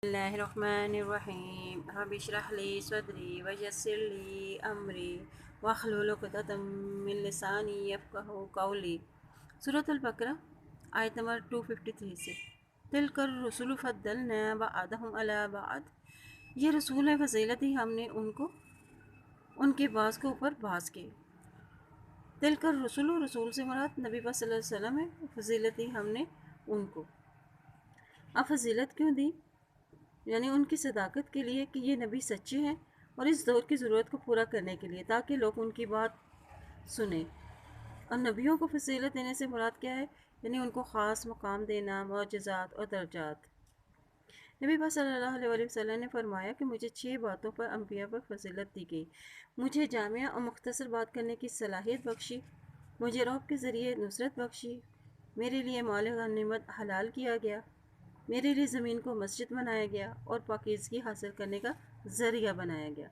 اللہ الرحمن الرحیم رب اشرح لی صدری ویسر لی امری واحلل عقدۃ من لسانی یفقہوا قولی۔ سورۃ البقرہ آیت نمبر 253 سے تلک الرسل فضلنا بعضهم علی بعض، یہ رسول ہیں فضیلت ہی ہم نے ان کے بعض کو اوپر بعض کے۔ تلک الرسل، رسول سے مراد نبی پاک صلی اللہ علیہ وسلم ہے، فضیلت ہی ہم نے ان کو۔ اب فضیلت کیوں دی؟ یعنی ان کی صداقت کے لیے کہ یہ نبی سچے ہیں، اور اس دور کی ضرورت کو پورا کرنے کے لیے تاکہ لوگ ان کی بات سنیں۔ اور نبیوں کو فضیلت دینے سے مراد کیا ہے؟ یعنی ان کو خاص مقام دینا، معجزات اور درجات۔ نبی پاک صلی اللہ علیہ وسلم نے فرمایا کہ مجھے 6 باتوں پر انبیاء پر فضیلت دی گئی۔ مجھے جامع اور مختصر بات کرنے کی صلاحیت بخشی، مجھے رعب کے ذریعے نصرت بخشی، میرے لیے مال غنیمت حلال کیا گیا، میرے لیے زمین کو مسجد بنایا گیا اور پاکیزگی حاصل کرنے کا ذریعہ بنایا گیا،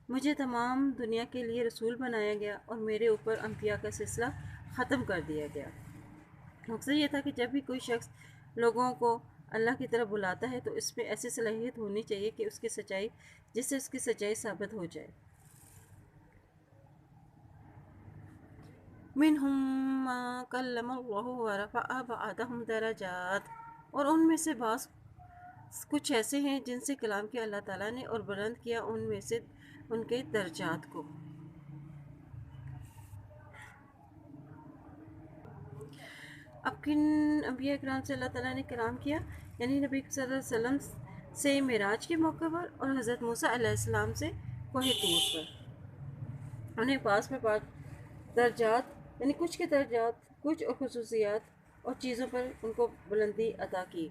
مجھے تمام دنیا کے لیے رسول بنایا گیا اور میرے اوپر انبیاء کا سلسلہ ختم کر دیا گیا۔ مقصد یہ تھا کہ جب بھی کوئی شخص لوگوں کو اللہ کی طرف بلاتا ہے تو اس میں ایسی صلاحیت ہونی چاہیے کہ جس سے اس کی سچائی ثابت ہو جائے۔ منہم ما کلم اللہ ورفع بعضهم درجات، اور ان میں سے بعض کچھ ایسے ہیں جن سے کلام کیا اللہ تعالیٰ نے اور بلند کیا ان میں سے ان کے درجات کو۔ اب کن انبیاء اکرام سے اللہ تعالیٰ نے کلام کیا؟ یعنی نبی صلی اللہ علیہ وسلم سے معراج کے موقع پر اور حضرت موسیٰ علیہ السلام سے کوہ طور پر۔ انہیں پاس میں پاس درجات، یعنی کچھ کے درجات، کچھ اور خصوصیات اور چیزوں پر ان کو بلندی عطا کی۔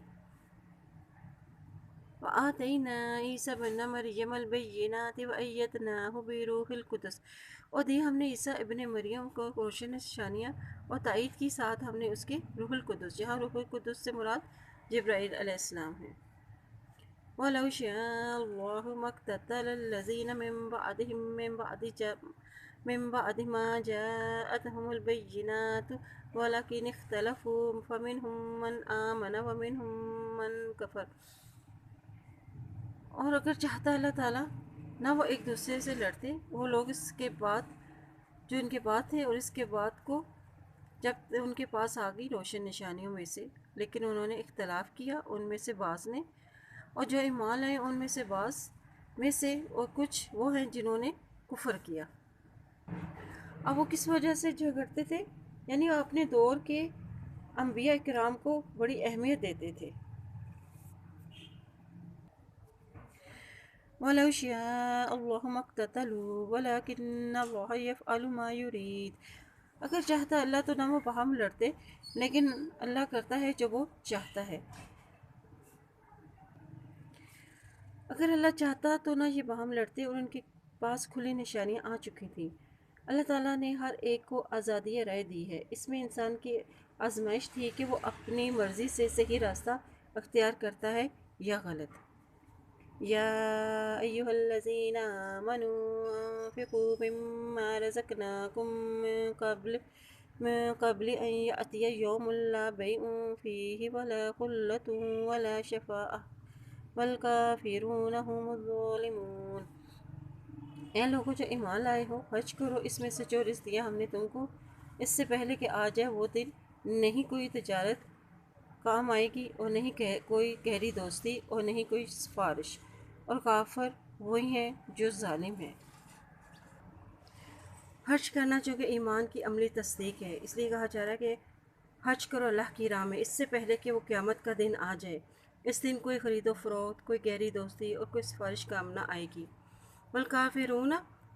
وَآتَيْنَا عِيسَى ابْنَ مَرْيَمَ الْبَيِّنَاتِ وَأَيَّدْنَاهُ بِرُوحِ الْقُدُسِ، اور دی ہم نے عیسیٰ ابن مریم کو روشن نشانیاں اور تائید کی، ساتھ ہم نے اس کے روح القدس، جہاں روح القدس سے مراد جبرائیل علیہ السلام ہے۔ وَلَوْ شَاءَ اللَّهُ مَا اقْتَتَلَ الَّذِينَ مِن بَعْدِ مَا جَاءَتْهُمُ الْبَيِّنَاتُ وَلَكِنِ اخْتَلَفُوا فَمِنْهُم مَّنْ آمَنَ وَمِنْهُم مَّنْ كَفَرَ، اور اگر چاہتا اللہ تعالیٰ نہ وہ ایک دوسرے سے لڑتے، وہ لوگ اس کے بعد جو ان کے بعد تھے اور اس کے بعد کو جب ان کے پاس آ گئی روشن نشانیوں میں سے، لیکن انہوں نے اختلاف کیا ان میں سے بعض نے، اور جو ایمان لائے ان میں سے بعض میں سے، اور کچھ وہ ہیں جنہوں نے کفر کیا۔ اب وہ کس وجہ سے جھگڑتے تھے؟ یعنی وہ اپنے دور کے انبیاء کرام کو بڑی اہمیت دیتے تھے۔ وَلَوْ شَاءَ اللَّهُ مَا اقْتَتَلُوا وَلَكِنَّ اللَّهَ يَفْعَلُ مَا يُرِيدُ، اگر چاہتا اللہ تو نہ وہ باہم لڑتے، لیکن اللہ کرتا ہے جو وہ چاہتا ہے۔ اگر اللہ چاہتا تو نہ یہ باہم لڑتے، اور ان کے پاس کھلی نشانیاں آ چکی تھیں۔ اللہ تعالیٰ نے ہر ایک کو آزادی رائے دی ہے، اس میں انسان کی آزمائش تھی کہ وہ اپنی مرضی سے صحیح راستہ اختیار کرتا ہے یا غلط۔ یا ایہا الذین آمنوا انفقوا مما رزقناکم من قبل ان یأتی یوم لا بیع فیہ ولا خلۃ ولا شفاعۃ والکافرون هم الظالمون۔ اے لوگوں جو ایمان لائے ہو، خرچ کرو اس میں سے جو رزق دیا ہم نے تم کو، اس سے پہلے کہ آ جائے وہ دن، نہیں کوئی تجارت کام آئے گی، اور نہیں کوئی گہری دوستی، اور نہیں کوئی سفارش، اور کافر وہی ہیں جو ظالم ہیں۔ خرچ کرنا چونکہ ایمان کی عملی تصدیق ہے، اس لیے کہا جا رہا ہے کہ خرچ کرو اللہ کی راہ میں، اس سے پہلے کہ وہ قیامت کا دن آ جائے۔ اس دن کوئی خرید و فروخت، کوئی گہری دوستی اور کوئی سفارش کام نہ آئے گی۔ والکافرون،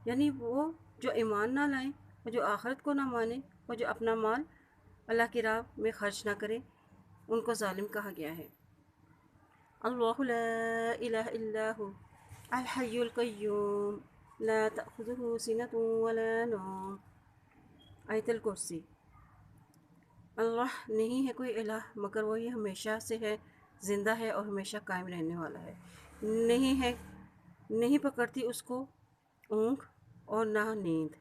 یعنی وہ جو ایمان نہ لائیں اور جو آخرت کو نہ مانیں اور جو اپنا مال اللہ کی راہ میں خرچ نہ کریں، ان کو ظالم کہا گیا ہے۔ اللہ لا الہ الا ہو الحی القیوم لا تأخذہ سنۃ ولا نوم۔ آیت الکرسی۔ اللہ نہیں ہے کوئی الہ مگر وہی ہمیشہ سے ہے، زندہ ہے اور ہمیشہ قائم رہنے والا ہے، نہیں پکڑتی اس کو اونگ اور نہ نیند۔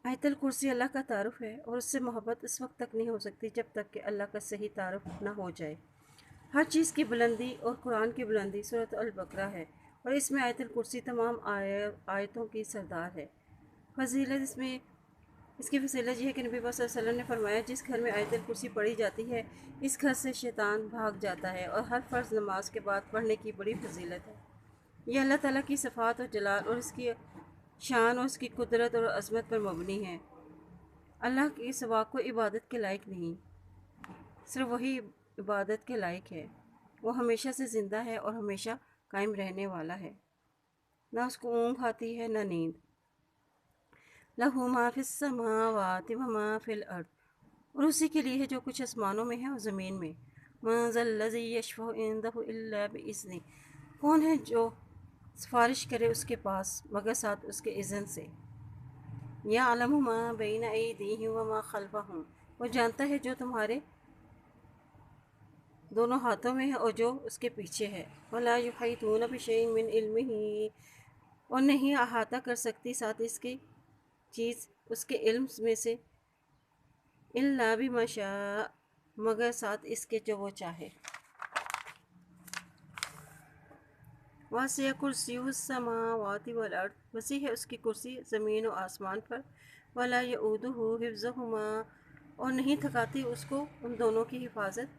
آیت الکرسی اللہ کا تعارف ہے اور اس سے محبت اس وقت تک نہیں ہو سکتی جب تک کہ اللہ کا صحیح تعارف نہ ہو جائے۔ ہر چیز کی بلندی اور قرآن کی بلندی سورۃ البقرہ ہے اور اس میں آیت الکرسی تمام آیتوں کی سردار ہے۔ فضیلت اس کی فضیلت یہ ہے کہ نبی پاک صلی اللہ علیہ وسلم نے فرمایا جس گھر میں آیت الکرسی پڑھی جاتی ہے اس گھر سے شیطان بھاگ جاتا ہے اور ہر فرض نماز کے بعد پڑھنے کی بڑی فضیلت ہے۔ یہ اللہ تعالیٰ کی صفات اور جلال اور اس کی شان اور اس کی قدرت اور عظمت پر مبنی ہے۔ اللہ کے سوا کوئی عبادت کے لائق نہیں، صرف وہی عبادت کے لائق ہے۔ وہ ہمیشہ سے زندہ ہے اور ہمیشہ قائم رہنے والا ہے، نہ اس کو اونگ آتی ہے نہ نیند۔ لَهُ مَا فِي السَّمَاوَاتِ وَمَا فِي الْأَرْضِ، اور اسی کے لیے ہے جو کچھ آسمانوں میں ہے اور زمین میں۔ مَا ذَا الَّذِي يَشْفَعُ عِندَهُ إِلَّا بِإِذْنِهِ، کون ہے جو سفارش کرے اس کے پاس مگر ساتھ اس کے اذن سے۔ يَعْلَمُ مَا بَيْنَ أَيْدِيهِمْ وَمَا خَلْفَهُمْ، وہ جانتا ہے جو تمہارے دونوں ہاتھوں میں ہے اور جو اس کے پیچھے ہے۔ وَلَا يُحِيطُونَ بِشَيْءٍ مِّنْ عِلْمِهِ، اور نہیں احاطہ کر سکتی ساتھ اس کی چیز اس کے علم میں سے، إِلَّا بِمَا شَاءَ، مگر ساتھ اس کے جو وہ چاہے۔ وَسِعَ كُرْسِيُّهُ السَّمَاوَاتِ وَالْأَرْضَ، وسیع ہے اس کی کرسی زمین و آسمان پر۔ وَلَا يَئُودُهُ حِفْظُهُمَا، اور نہیں تھکاتی اس کو ان دونوں کی حفاظت۔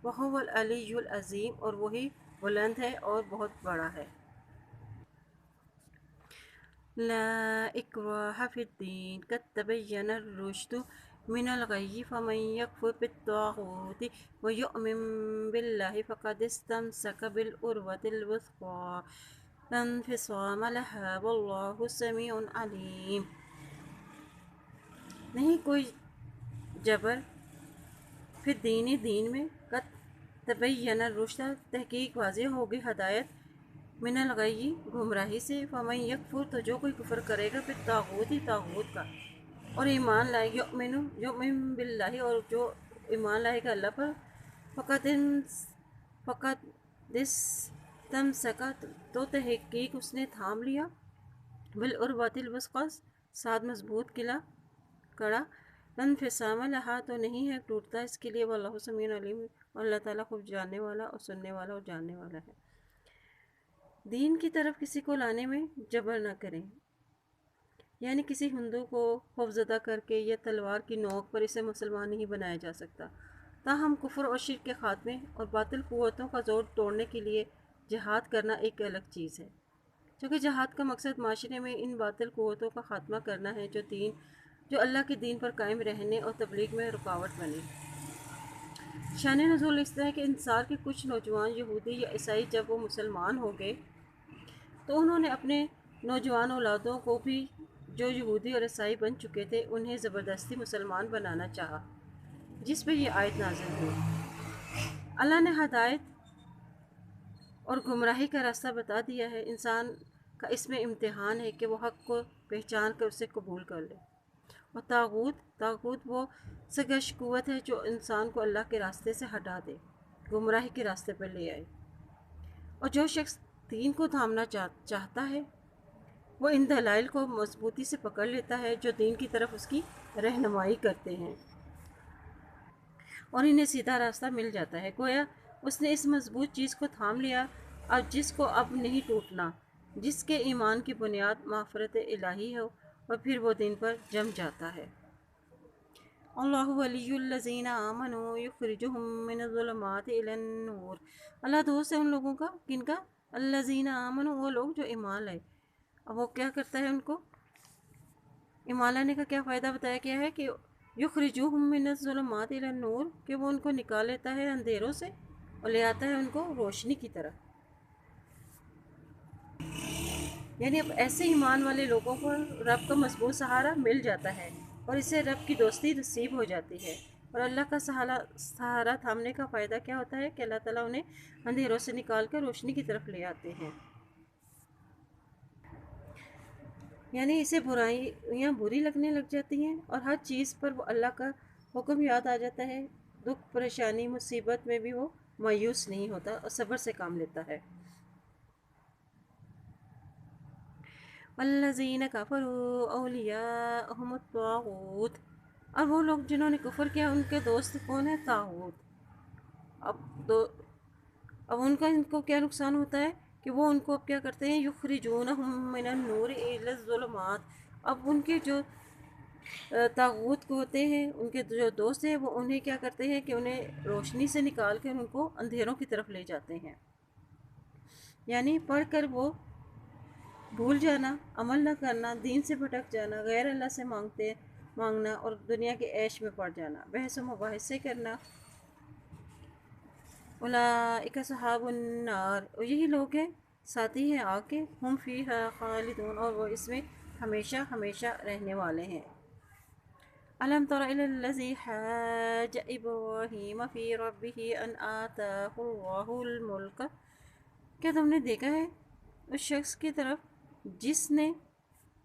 وَهُوَ الْعَلِيُّ الْعَظِيمُ، اور وہی بلند ہے اور بہت بڑا ہے۔ لا إكراه في الدين، قد تبين الرشد من الغي، فمن يكفر بالطاغوت ويؤمن بالله فقد استمسك بالعروة الوثقى لا انفصام لها والله سميع عليم۔ نہیں کوئی جبر فی دین میں، قد تبین الرشد، تحقیق واضح ہوگی ہدایت، من الغی، گمراہی سے، فمن یکفر، تو جو کوئی کفر کرے گا، بالطاغوت، طاغوت کا، اور ایمان لائے، یؤمن باللہ، اور جو ایمان لائے گا اللہ پر، فقط استمسک، تو تحقیق اس نے تھام لیا، بالعروۃ الوثقی، ساتھ مضبوط کڑا، لا انفصام لہا، تو نہیں ہے ٹوٹتا اس کے لیے، واللہ سمیع علیم، اور اللہ تعالیٰ خوب جاننے والا اور سننے والا اور جاننے والا ہے۔ دین کی طرف کسی کو لانے میں جبر نہ کریں، یعنی کسی ہندو کو خوفزدہ کر کے یا تلوار کی نوک پر اسے مسلمان نہیں بنایا جا سکتا۔ تاہم کفر اور شرک کے خاتمے اور باطل قوتوں کا زور توڑنے کے لیے جہاد کرنا ایک الگ چیز ہے، چونکہ جہاد کا مقصد معاشرے میں ان باطل قوتوں کا خاتمہ کرنا ہے جو اللہ کے دین پر قائم رہنے اور تبلیغ میں رکاوٹ بنے۔ شان نزول اس طرح ہے کہ انصار کے کچھ نوجوان یہودی یا عیسائی جب وہ مسلمان ہو گئے تو انہوں نے اپنے نوجوان اولادوں کو بھی جو یہودی اور عیسائی بن چکے تھے انہیں زبردستی مسلمان بنانا چاہا، جس پہ یہ آیت نازل ہوئی۔ اللہ نے ہدایت اور گمراہی کا راستہ بتا دیا ہے، انسان کا اس میں امتحان ہے کہ وہ حق کو پہچان کر اسے قبول کر لے۔ اور طاغوت وہ سرکش قوت ہے جو انسان کو اللہ کے راستے سے ہٹا دے، گمراہی کے راستے پر لے آئے۔ اور جو شخص دین کو تھامنا چاہتا ہے وہ ان دلائل کو مضبوطی سے پکڑ لیتا ہے جو دین کی طرف اس کی رہنمائی کرتے ہیں، اور انہیں سیدھا راستہ مل جاتا ہے، گویا اس نے اس مضبوط چیز کو تھام لیا اور جس کو اب نہیں ٹوٹنا، جس کے ایمان کی بنیاد مغفرت الہی ہو، اور پھر وہ دین پر جم جاتا ہے۔ اللہ ولی الذین آمنوا یخرجہم من الظلمات الی النور، اللہ دوست ہے ان لوگوں کا، کن کا؟ الذین آمنوا، وہ لوگ جو ایمان لائے۔ اب وہ کیا کرتا ہے؟ ان کو ایمان لانے کا کیا فائدہ بتایا گیا ہے کہ یخرجہم من الظلمات الی النور، کہ وہ ان کو نکال لیتا ہے اندھیروں سے اور لے آتا ہے ان کو روشنی کی طرف۔ یعنی اب ایسے ایمان والے لوگوں کو رب کا مضبوط سہارا مل جاتا ہے اور اسے رب کی دوستی نصیب ہو جاتی ہے۔ اور اللہ کا سہارا تھامنے کا فائدہ کیا ہوتا ہے کہ اللہ تعالیٰ انہیں اندھیروں سے نکال کر روشنی کی طرف لے آتے ہیں۔ یعنی اسے برائیاں بری لگنے لگ جاتی ہیں اور ہر چیز پر وہ اللہ کا حکم یاد آ جاتا ہے، دکھ پریشانی مصیبت میں بھی وہ مایوس نہیں ہوتا اور صبر سے کام لیتا ہے۔ الذین کفروا اولیاءہم الطاغوت، اور وہ لوگ جنہوں نے کفر کیا ان کے دوست کون ہے؟ طاغوت۔ اب دو اب ان کو کیا نقصان ہوتا ہے کہ وہ ان کو اب کیا کرتے ہیں؟ یخرجونہم من النور الی الظلمات، اب ان کے جو طاغوت کو ہوتے ہیں، ان کے جو دوست ہیں، وہ انہیں کیا کرتے ہیں کہ انہیں روشنی سے نکال کر ان کو اندھیروں کی طرف لے جاتے ہیں، یعنی پڑھ کر وہ بھول جانا، عمل نہ کرنا، دین سے بھٹک جانا، غیر اللہ سے مانگنا اور دنیا کے عیش میں پڑ جانا، بحث و مباحثے کرنا۔ اولئک اصحاب النار، اور یہی لوگ ہیں ساتھی ہیں آگ کے، ہم فیہا خالدون، اور وہ اس میں ہمیشہ ہمیشہ رہنے والے ہیں۔ ألم تر إلى الذي حاج إبراهيم في ربه أن آتاه الله الملك، کیا تم نے دیکھا ہے اس شخص کی طرف جس نے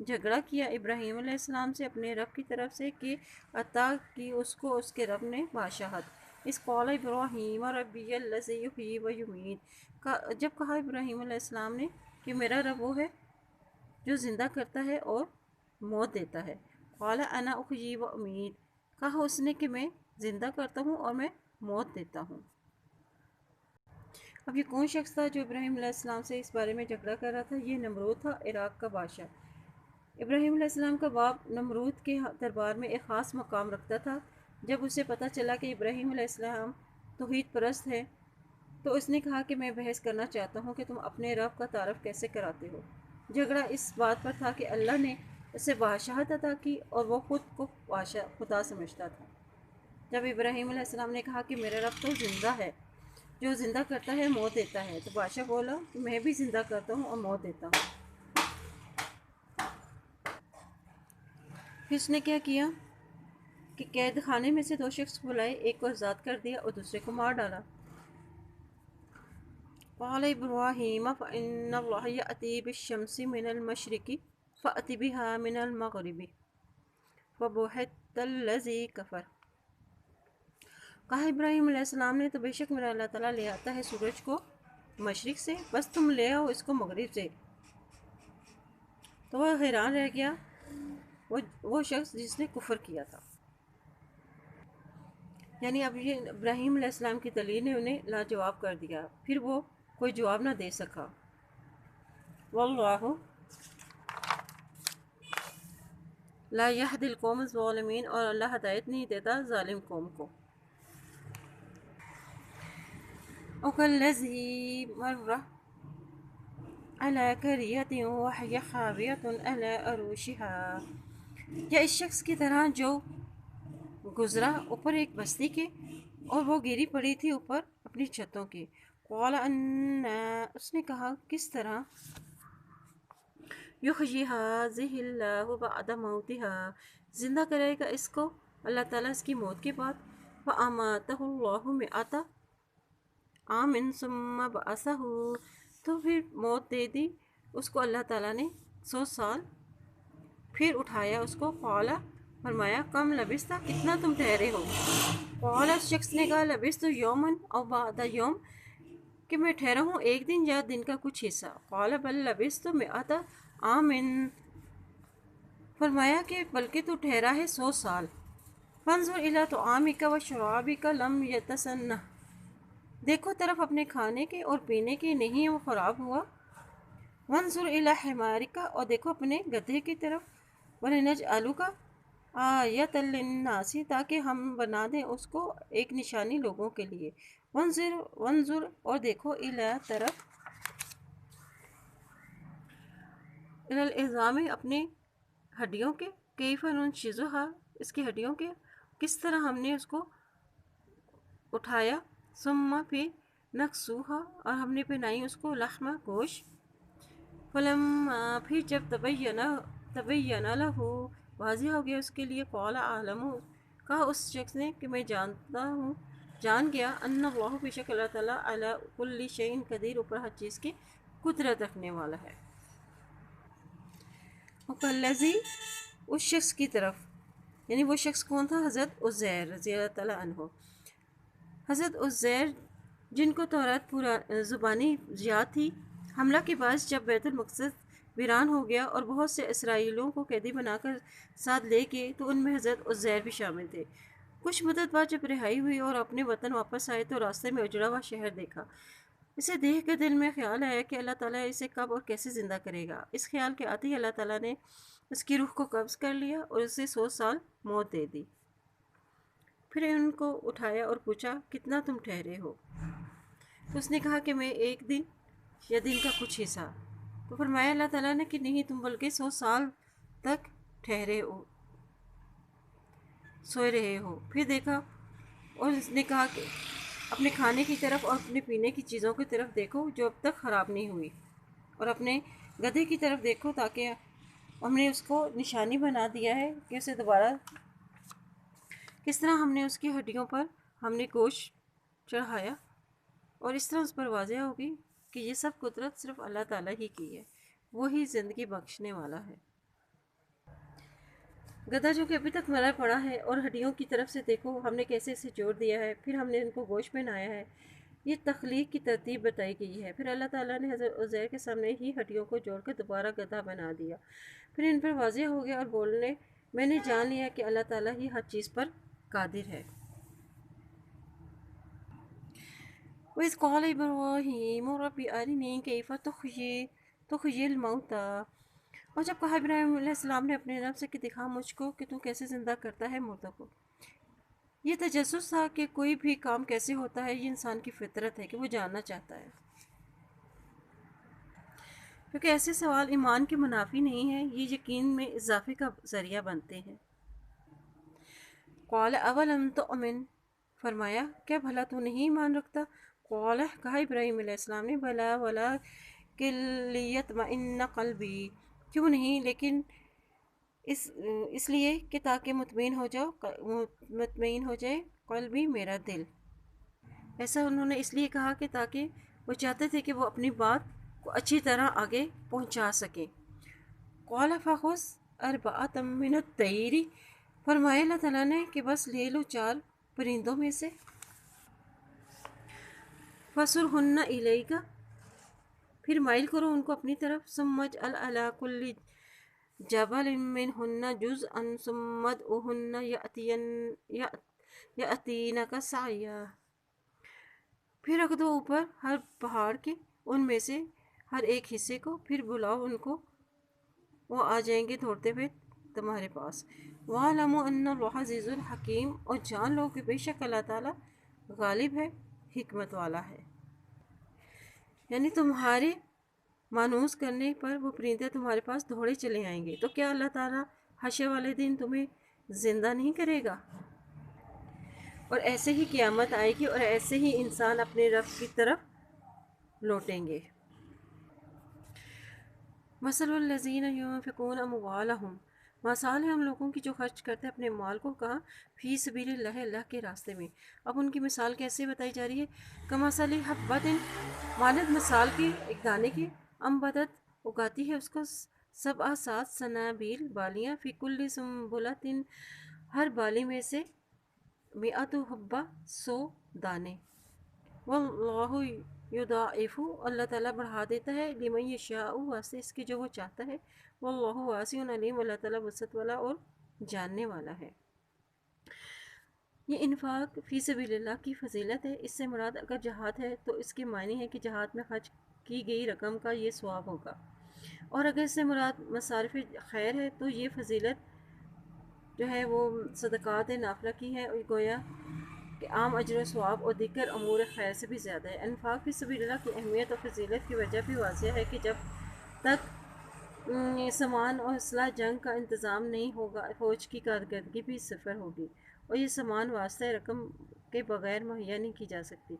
جھگڑا کیا ابراہیم علیہ السلام سے اپنے رب کی طرف سے کہ عطا کی اس کو اس کے رب نے بادشاہت۔ اس قال ابراہیم ربی الذی یحیی و یمیت، جب کہا ابراہیم علیہ السلام نے کہ میرا رب وہ ہے جو زندہ کرتا ہے اور موت دیتا ہے۔ قال انا احیی و امیت، کہا اس نے کہ میں زندہ کرتا ہوں اور میں موت دیتا ہوں۔ اب یہ کون شخص تھا جو ابراہیم علیہ السلام سے اس بارے میں جھگڑا کر رہا تھا؟ یہ نمرود تھا، عراق کا بادشاہ۔ ابراہیم علیہ السلام کا باپ نمرود کے دربار میں ایک خاص مقام رکھتا تھا۔ جب اسے پتہ چلا کہ ابراہیم علیہ السلام توحید پرست ہے تو اس نے کہا کہ میں بحث کرنا چاہتا ہوں کہ تم اپنے رب کا تعارف کیسے کراتے ہو۔ جھگڑا اس بات پر تھا کہ اللہ نے اسے بادشاہت عطا کی اور وہ خود کو خدا سمجھتا تھا۔ جب ابراہیم علیہ السلام نے کہا کہ میرا رب تو زندہ ہے، جو زندہ کرتا ہے موت دیتا ہے، تو بادشاہ بولا کہ میں بھی زندہ کرتا ہوں اور موت دیتا ہوں۔ پھر اس نے کیا کیا کہ قید خانے میں سے دو شخص بلائے، ایک کو آزاد کر دیا اور دوسرے کو مار ڈالا۔ قال ابراہیم فإن اللہ یأتی بالشمس من المشرق فأت بها من المغرب فبہت الذی کفر، کہا ابراہیم علیہ السلام نے تو بے شک میرا اللہ تعالیٰ لے آتا ہے سورج کو مشرق سے، بس تم لے آؤ اس کو مغرب سے۔ تو وہ حیران رہ گیا، وہ شخص جس نے کفر کیا تھا۔ یعنی اب یہ ابراہیم علیہ السلام کی دلیل نے انہیں لاجواب کر دیا، پھر وہ کوئی جواب نہ دے سکا۔ واللہ لا یہدی القوم الظالمین، اور اللہ ہدایت نہیں دیتا ظالم قوم کو۔ وکالذی مر علی قریۃ وہی خاویۃ علی عروشها، یا اس شخص کی طرح جو گزرا اوپر ایک بستی کے اور وہ گری پڑی تھی اوپر اپنی چھتوں کے۔ قال انا، اس نے کہا کس طرح، یحیی ہذہ اللہ بعد موتها، زندہ کرے گا اس کو اللہ تعالیٰ اس کی موت کے بعد۔ فاماتہ اللہ مئۃ عام ثم بعثہ، تو پھر موت دے دی اس کو اللہ تعالیٰ نے 100 سال، پھر اٹھایا اس کو۔ قال، فرمایا کم لبثت، کتنا تم ٹھہرے ہو؟ قال، اس شخص نے کہا لبثت یوما او بعض یوم، کہ میں ٹھہرا ہوں ایک دن یا دن کا کچھ حصہ۔ قال بل لبثت مئۃ عام، فرمایا کہ بلکہ تو ٹھہرا ہے 100 سال۔ فانظر الی طعامک وشرابک لم یتسنہ، دیکھو طرف اپنے کھانے کے اور پینے کے، نہیں وہ خراب ہوا۔ وانظر الی حمارک، اور دیکھو اپنے گدھے کی طرف۔ ولنجعلک آیۃ للناس، تاکہ ہم بنا دیں اس کو ایک نشانی لوگوں کے لیے۔ وانظر، اور دیکھو الی طرف، الی العظام، اپنے ہڈیوں کے، کیف ننشزھا، اس کی ہڈیوں کے، کس طرح ہم نے اس کو اٹھایا، ثم پھر نکسوہا، اور ہم نے پہنائی اس کو لحم، گوشت۔ فلما، پھر جب تبین لہ، واضح ہو گیا اس کے لیے، قال اعلم، کہا اس شخص نے کہ میں جان گیا، ان اللہ، بے شک اللہ تعالیٰ، علی کل شیء قدیر، اوپر ہر چیز کی قدرت رکھنے والا ہے۔ وکالذی، اس شخص کی طرف، یعنی وہ شخص کون تھا؟ حضرت عزیر رضی اللہ تعالیٰ عنہ۔ حضرت عزیر جن کو تورات زبانی یاد تھی، حملہ کے بعد جب بیت المقدس ویران ہو گیا اور بہت سے اسرائیلیوں کو قیدی بنا کر ساتھ لے کے، تو ان میں حضرت عزیر بھی شامل تھے۔ کچھ مدت بعد جب رہائی ہوئی اور اپنے وطن واپس آئے تو راستے میں اجڑا ہوا شہر دیکھا۔ اسے دیکھ کر دل میں خیال آیا کہ اللہ تعالیٰ اسے کب اور کیسے زندہ کرے گا۔ اس خیال کے آتے ہی اللہ تعالیٰ نے اس کی روح کو قبض کر لیا اور اسے 100 سال موت دے دی۔ پھر ان کو اٹھایا اور پوچھا، کتنا تم ٹھہرے ہو؟ تو اس نے کہا کہ میں ایک دن یا دن کا کچھ حصہ۔ تو فرمایا اللہ تعالیٰ نے کہ نہیں، تم بلکہ 100 سال تک ٹھہرے ہو، سوئے رہے ہو۔ پھر دیکھا اور اس نے کہا کہ اپنے کھانے کی طرف اور اپنے پینے کی چیزوں کی طرف دیکھو جو اب تک خراب نہیں ہوئی، اور اپنے گدھے کی طرف دیکھو تاکہ ہم نے اس کو نشانی بنا دیا ہے کہ اسے دوبارہ کس طرح ہم نے اس کی ہڈیوں پر ہم نے گوشت چڑھایا، اور اس طرح اس پر واضح ہوگی کہ یہ سب قدرت صرف اللہ تعالیٰ ہی کی ہے، وہی زندگی بخشنے والا ہے۔ گدھا جو کہ ابھی تک مرا پڑا ہے، اور ہڈیوں کی طرف سے دیکھو ہم نے کیسے اسے جوڑ دیا ہے، پھر ہم نے ان کو گوشت بنایا ہے۔ یہ تخلیق کی ترتیب بتائی گئی ہے۔ پھر اللہ تعالیٰ نے حضرت عزیر کے سامنے ہی ہڈیوں کو جوڑ کر دوبارہ گدھا بنا دیا۔ پھر ان پر واضح ہو گیا اور بولنے، میں نے جان لیا کہ اللہ تعالیٰ ہی ہر چیز پر قادر ہے۔ وَإِذْ قَالَ إِبْرَاهِيمُ رَبِّ أَرِنِي كَيْفَ تُحْيِي الْمَوْتَىٰ، اور جب کہا ابراہیم علیہ السلام نے اپنے رب سے کہ دکھا مجھ کو کہ تو کیسے زندہ کرتا ہے مردوں کو۔ یہ تجسس تھا کہ کوئی بھی کام کیسے ہوتا ہے، یہ انسان کی فطرت ہے کہ وہ جاننا چاہتا ہے، کیونکہ ایسے سوال ایمان کے منافی نہیں ہیں، یہ یقین میں اضافے کا ذریعہ بنتے ہیں۔ قَالَ أَوَلَمْ تُؤْمِنْ، فرمایا کیا بھلا تو نہیں ایمان رکھتا؟ قَالَ، کہا ابراہیم علیہ السلام نے، بَلَىٰ وَلَٰكِن لِيَطْمَئِنَّ قَلْبِي، کیوں نہیں، لیکن اس لیے کہ تاکہ مطمئن ہو جائے قلبی، میرا دل۔ ایسا انہوں نے اس لیے کہا کہ تاکہ وہ چاہتے تھے کہ وہ اپنی بات کو اچھی طرح آگے پہنچا سکیں۔ قَالَ فَخُذْ أَرْبَعَةً مِّنَ الطَّيْرِ، فرمایا اللہ تعالیٰ نے کہ بس لے لو 4 پرندوں میں سے، فَصُرْهُنَّ إِلَيْكَ، پھر مائل کرو ان کو اپنی طرف، ثُمَّ اجْعَلْ عَلَىٰ كُلِّ جَبَلٍ مِّنْهُنَّ جُزْءًا ثُمَّ ادْعُهُنَّ يَأْتِينَكَ سَعْيًا، پھر رکھ دو اوپر ہر پہاڑ کے ان میں سے ہر ایک حصے کو، پھر بلاؤ ان کو، وہ آ جائیں گے دوڑتے ہوئے تمہارے پاس۔ وَاعْلَمُوا أَنَّ اللَّهَ عَزِيزٌ حَكِيمٌ، اور جان لو کہ بے شک اللہ تعالیٰ غالب ہے، حکمت والا ہے۔ یعنی تمہارے مانوس کرنے پر وہ پرندے تمہارے پاس دوڑے چلے آئیں گے، تو کیا اللہ تعالیٰ حشر والے دن تمہیں زندہ نہیں کرے گا؟ اور ایسے ہی قیامت آئے گی اور ایسے ہی انسان اپنے رب کی طرف لوٹیں گے۔ مثل الذین ينفقون اموالهم، مثال ہے ہم لوگوں کی جو خرچ کرتے ہیں اپنے مال کو، کہاں، فی سبیل اللہ، اللہ کے راستے میں۔ اب ان کی مثال کیسے بتائی جا رہی ہے؟ کمثل حبۃ، مانند مثال کے ایک دانے کے، انبتت، اگاتی ہے اس کو 7 سنابل، بالیاں، فی کل سنبلۃ، ہر بالی میں سے 100 حبہ، 100 دانے، واللہ یضاعف، اللہ تعالیٰ بڑھا دیتا ہے، لمن یشاء، واسطے اس کے جو وہ چاہتا ہے، واللہ واسع علیم، اللہ تعالیٰ وسعت والا اور جاننے والا ہے۔ یہ انفاق فی سبیل اللہ کی فضیلت ہے۔ اس سے مراد اگر جہاد ہے تو اس کے معنی ہے کہ جہاد میں خرچ کی گئی رقم کا یہ ثواب ہوگا، اور اگر اس سے مراد مصارف خیر ہے تو یہ فضیلت جو ہے وہ صدقات نافلہ کی ہے، اور گویا کہ عام اجر و ثواب اور دیگر امور خیر سے بھی زیادہ ہے۔ انفاق فی سبیل اللہ کی اہمیت اور فضیلت کی وجہ بھی واضح ہے کہ جب تک سامان اور اسلحہ جنگ کا انتظام نہیں ہوگا، فوج کی کارکردگی بھی صفر ہوگی، اور یہ سامان واسطہ رقم کے بغیر مہیا نہیں کی جا سکتی۔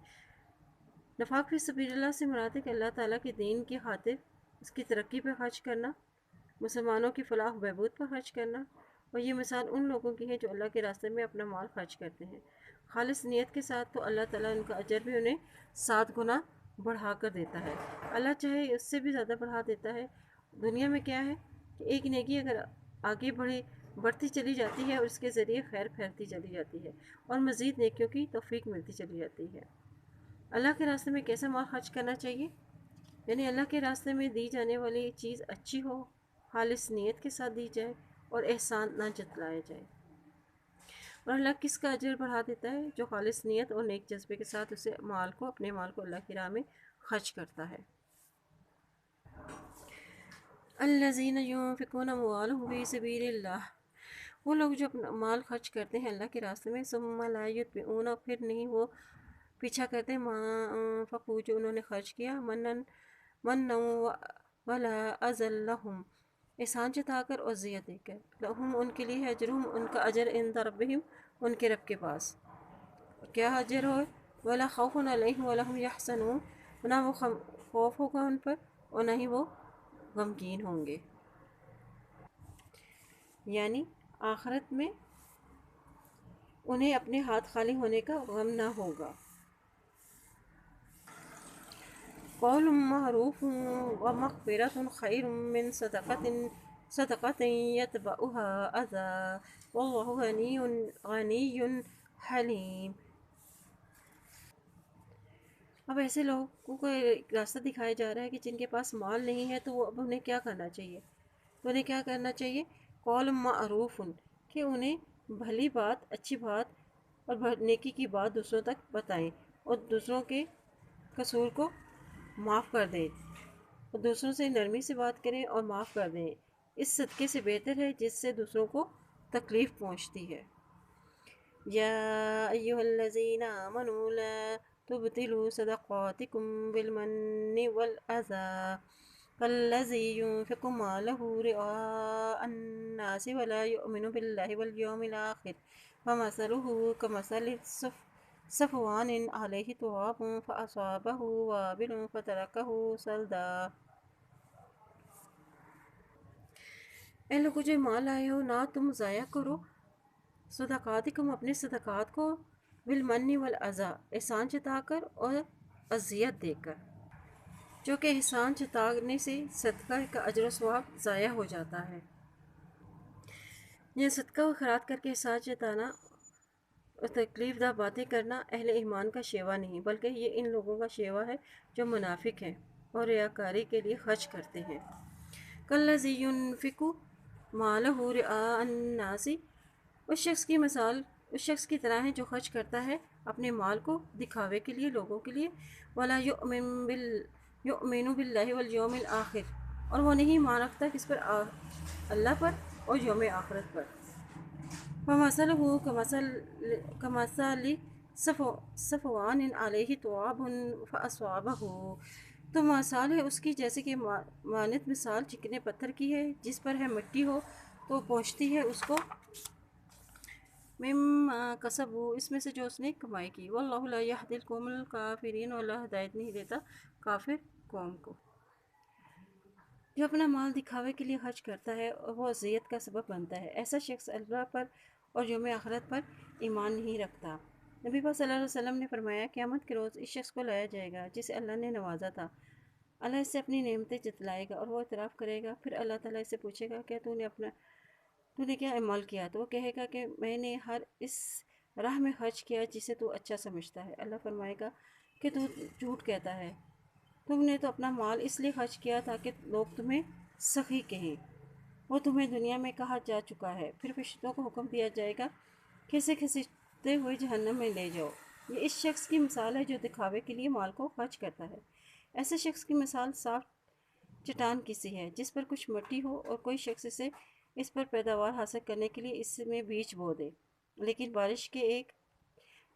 نفاق فی سبیل اللہ سے مراد ہے کہ اللہ تعالیٰ کے دین کی خاطر اس کی ترقی پر خرچ کرنا، مسلمانوں کی فلاح و بہبود پر خرچ کرنا، اور یہ مثال ان لوگوں کی ہے جو اللہ کے راستے میں اپنا مال خرچ کرتے ہیں خالص نیت کے ساتھ، تو اللہ تعالیٰ ان کا اجر بھی انہیں 7 گنا بڑھا کر دیتا ہے۔ اللہ چاہے اس سے بھی زیادہ بڑھا دیتا ہے۔ دنیا میں کیا ہے کہ ایک نیکی اگر آگے بڑھتی چلی جاتی ہے اور اس کے ذریعے خیر پھیلتی چلی جاتی ہے، اور مزید نیکیوں کی توفیق ملتی چلی جاتی ہے۔ اللہ کے راستے میں کیسا مال خرچ کرنا چاہیے؟ یعنی اللہ کے راستے میں دی جانے والی چیز اچھی ہو، خالص نیت کے ساتھ دی جائے اور احسان نہ جتلایا جائے۔ اور اللہ کس کا اجر بڑھا دیتا ہے؟ جو خالص نیت اور نیک جذبے کے ساتھ اسے اپنے مال کو اللہ کی راہ میں خرچ کرتا ہے۔ الذین ينفقون اموالهم فی سبیل اللہ، وہ لوگ جو اپنا مال خرچ کرتے ہیں اللہ کے راستے میں، ثم لا یتبعون، پھر نہیں وہ پیچھا کرتے، ما انفقوا، جو انہوں نے خرچ کیا، منا ولا اذى لهم، احسان جتا کر اور ذیت دے کر، لہم، ان کے لیے، اجرہم، ان کا اجر، عند ربہم، ان کے رب کے پاس۔ کیا اجر ہو؟ ولا خوف علیہم ولا هم یحزنون، نہ وہ خوف ہوگا ان پر اور نہ ہی وہ غمگین ہوں گے، یعنی آخرت میں انہیں اپنے ہاتھ خالی ہونے کا غم نہ ہوگا۔ قول معروف ومغفرۃ خیر من صدقۃ یتبعها اذى واللہ غنی حلیم۔ اب ایسے لوگوں کو ایک راستہ دکھایا جا رہا ہے کہ جن کے پاس مال نہیں ہے، تو وہ اب انہیں کیا کرنا چاہیے؟ تو انہیں کیا کرنا چاہیے؟ قول معروف، کہ انہیں بھلی بات، اچھی بات اور نیکی کی بات دوسروں تک بتائیں اور دوسروں کے قصور کو معاف کر دیں، اور دوسروں سے نرمی سے بات کریں اور معاف کر دیں، اس صدقے سے بہتر ہے جس سے دوسروں کو تکلیف پہنچتی ہے۔ یا ایہا الذین آمنوا لا تبطلوا صدقاتکم بالمن والأذى كالذی ينفق ماله رئاء الناس ولا يؤمن باللہ والیوم الآخر فمثله كمثل صفوان علیہ تراب فأصابہ وابل فترکہ صلدا۔ اے لوگوں جو مال لائے ہو، نہ تم ضائع کرو صدقاتکم، اپنے صدقات کو، بالمن والاذی، احسان جتا کر اور اذیت دے کر، جو کہ احسان جتانے سے صدقہ کا اجر و ثواب ضائع ہو جاتا ہے۔ یہ صدقہ و خیرات کر کے احسان جتانا اور تکلیف دہ باتیں کرنا اہل ایمان کا شیوا نہیں، بلکہ یہ ان لوگوں کا شیوا ہے جو منافق ہیں اور ریاکاری کے لیے خرچ کرتے ہیں۔ کالذی ينفق مالہ رئاء الناس، اس شخص کی طرح ہے جو خرچ کرتا ہے اپنے مال کو دکھاوے کے لیے، لوگوں کے لیے، ولا یؤمن باللہ والیوم الآخر، اور وہ نہیں ایمان رکھتا کس پر؟ اللہ پر اور یوم آخرت پر۔ فمثلہ کمثل صفوان علیہ تراب فأصابہ، تو مثال ہے اس کی جیسے کہ مانند مثال چکنے پتھر کی ہے جس پر ہے مٹی ہو تو پہنچتی ہے اس کو، مما کسبوا، اس میں سے جو اس نے کمائی کی، واللہ لا یہدی القوم الکافرین، اور اللہ ہدایت نہیں دیتا کافر قوم کو۔ جو اپنا مال دکھاوے کے لیے خرچ کرتا ہے اور وہ اذیت کا سبب بنتا ہے، ایسا شخص اللہ پر اور یوم آخرت پر ایمان نہیں رکھتا۔ نبی پاک صلی اللہ علیہ وسلم نے فرمایا، قیامت کے روز اس شخص کو لایا جائے گا جسے اللہ نے نوازا تھا، اللہ اس سے اپنی نعمتیں جتلائے گا اور وہ اعتراف کرے گا، پھر اللہ تعالیٰ اس سے پوچھے گا کہ تو نے کیا عمل کیا؟ تو وہ کہے گا کہ میں نے ہر اس راہ میں خرچ کیا جسے تو اچھا سمجھتا ہے۔ اللہ فرمائے گا کہ تو جھوٹ کہتا ہے، تم نے تو اپنا مال اس لیے خرچ کیا تھا کہ لوگ تمہیں سخی کہیں، وہ تمہیں دنیا میں کہا جا چکا ہے۔ پھر فرشتوں کو حکم دیا جائے گا کہ اسے گھسیٹتے ہوئے جہنم میں لے جاؤ۔ یہ اس شخص کی مثال ہے جو دکھاوے کے لیے مال کو خرچ کرتا ہے۔ ایسے شخص کی مثال صاف چٹان کی سی ہے جس پر کچھ مٹی ہو اور کوئی شخص اس پر پیداوار حاصل کرنے کے لیے اس میں بیج بو دے، لیکن بارش کے ایک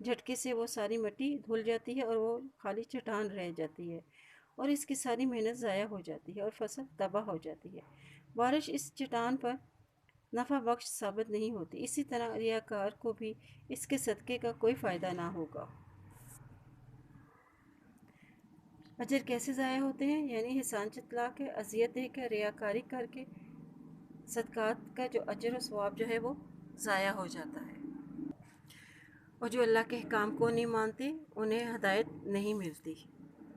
جھٹکے سے وہ ساری مٹی دھل جاتی ہے اور وہ خالی چٹان رہ جاتی ہے، اور اس کی ساری محنت ضائع ہو جاتی ہے اور فصل تباہ ہو جاتی ہے۔ بارش اس چٹان پر نفع بخش ثابت نہیں ہوتی، اسی طرح ریاکار کو بھی اس کے صدقے کا کوئی فائدہ نہ ہوگا۔ اجر کیسے ضائع ہوتے ہیں؟ یعنی احسان جتلا کے، اذیت دے کر، ریاکاری کر کے صدقات کا جو اجر و ثواب جو ہے وہ ضائع ہو جاتا ہے، اور جو اللہ کے احکام کو نہیں مانتے انہیں ہدایت نہیں ملتی۔